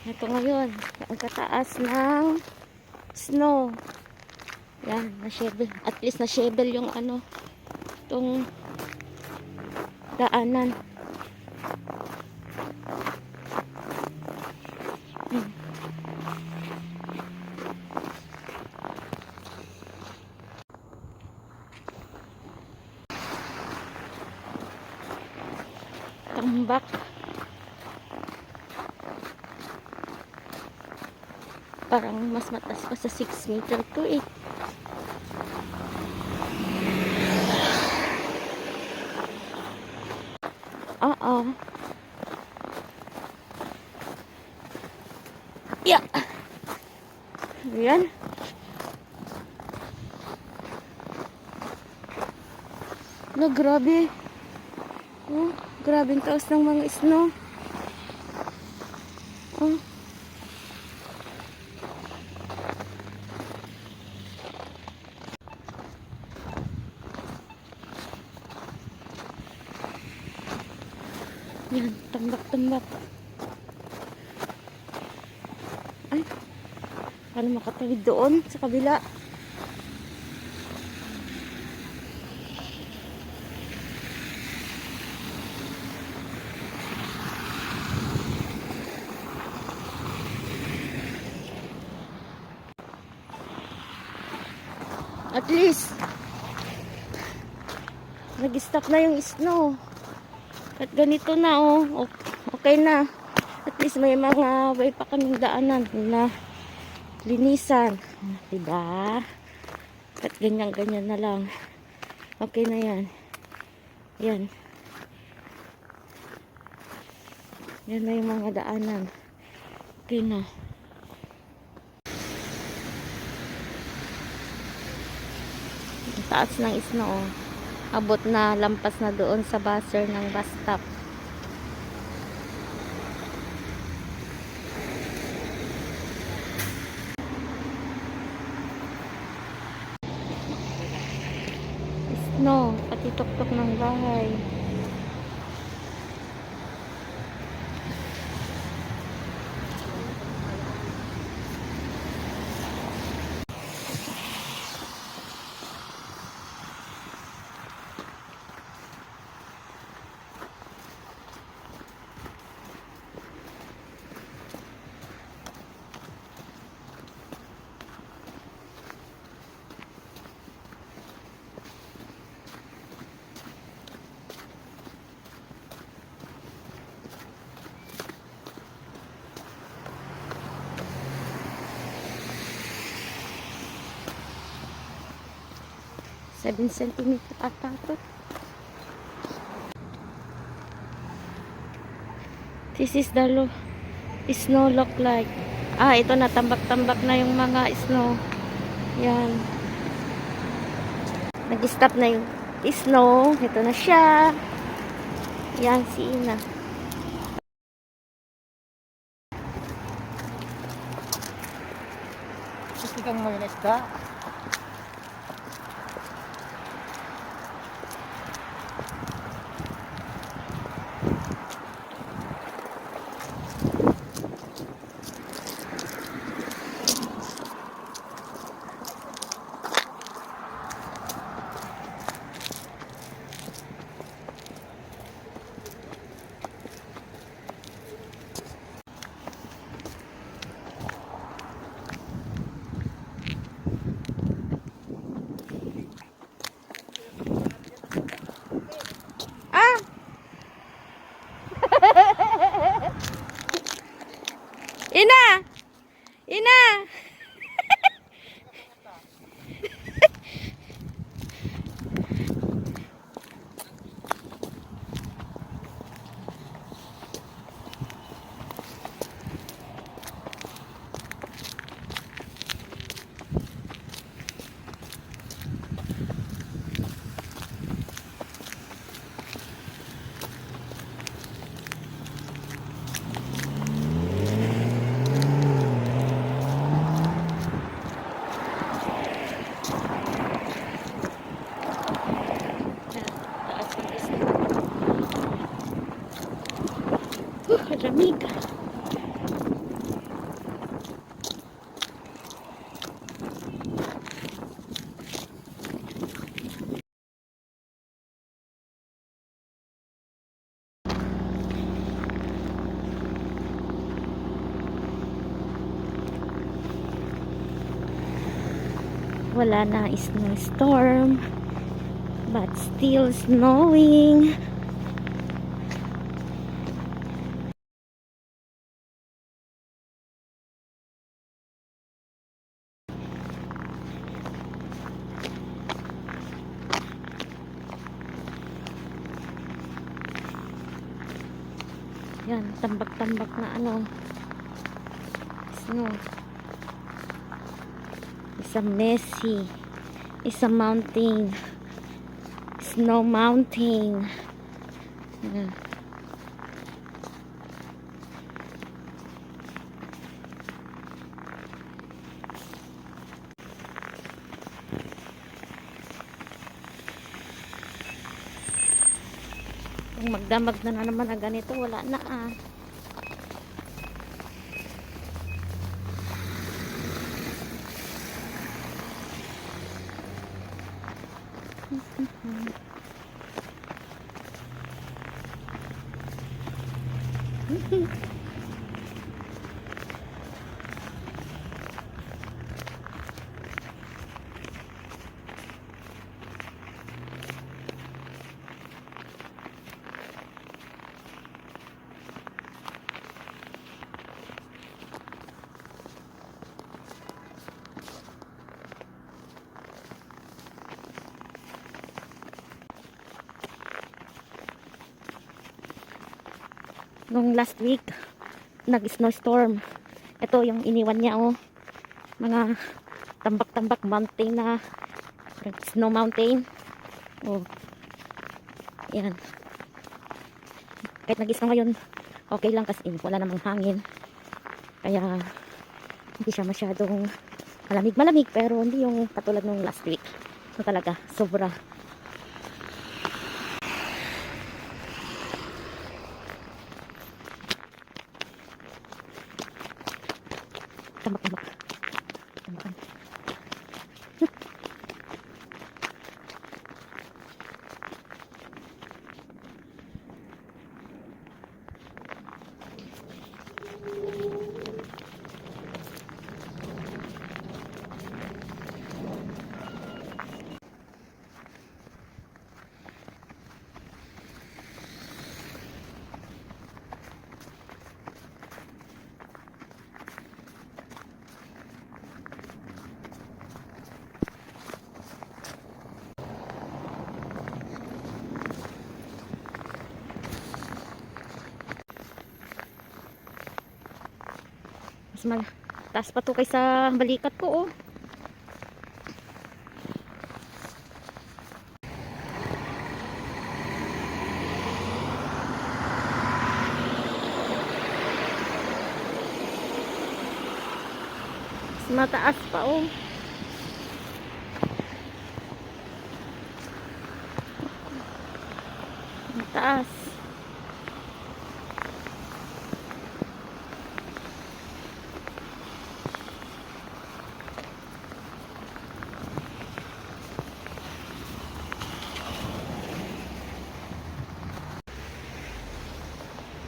Ito ngayon, ang kataas ng snow. Yan, na-shovel. At least na-shovel yung ano, itong daanan. Tambak. Parang mas mataas pa sa 6 meter to eh. Oo. Yeah. Ayan. No, grabe. Oh, grabe ang taas ng mga snow. Oh. Yan, tambak-tambak. Ay, paano makatawid doon sa kabila? At least, nag-stop na yung snow. At ganito na, oh. Okay na. At least may mga way pa kaming daanan na linisan. Diba? At ganyan-ganyan na lang. Okay na yan. Yan. Yan na yung mga daanan. Okay na. Ang taas ng snow, oh. Abot na, lampas na doon sa buzzer ng bus stop. Snow, pati tuktok ng bahay. Seven centimeter ata to. This is the snow look like. Ah, ito na, tambak-tambak na yung mga snow. Yan. Nag-stop na yung snow. Ito na siya. Yan, si Ina. Kasi kang may isda. Ah! Ina! Ina! Lamig. wala na snowstorm, but still snowing. Yan, tambak-tambak na ano, snow. It's a messy, it's a mountain, snow mountain. Yan. Kung magdamag na naman na ganito, wala na ah. Nung last week, nag-snowstorm. Ito yung iniwan niya, oh. Mga tambak-tambak mountain na snow mountain. Oh. Yan. Kahit nag-snow ngayon, okay lang kasi wala namang hangin. Kaya hindi siya masyadong malamig-malamig, pero hindi yung katulad nung last week. Ito talaga, sobra. Tambak-tambak. Tambakan. Mas taas pa to kaysa balikat ko, oh. Mas mataas pa, oh. Mataas.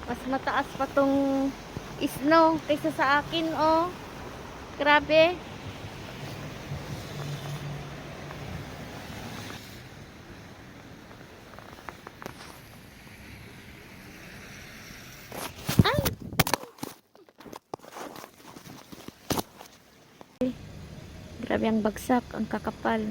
Mas mataas pa tong snow kaysa sa akin, oh. Grabe. Ay! Grabe ang bagsak, ang kakapal.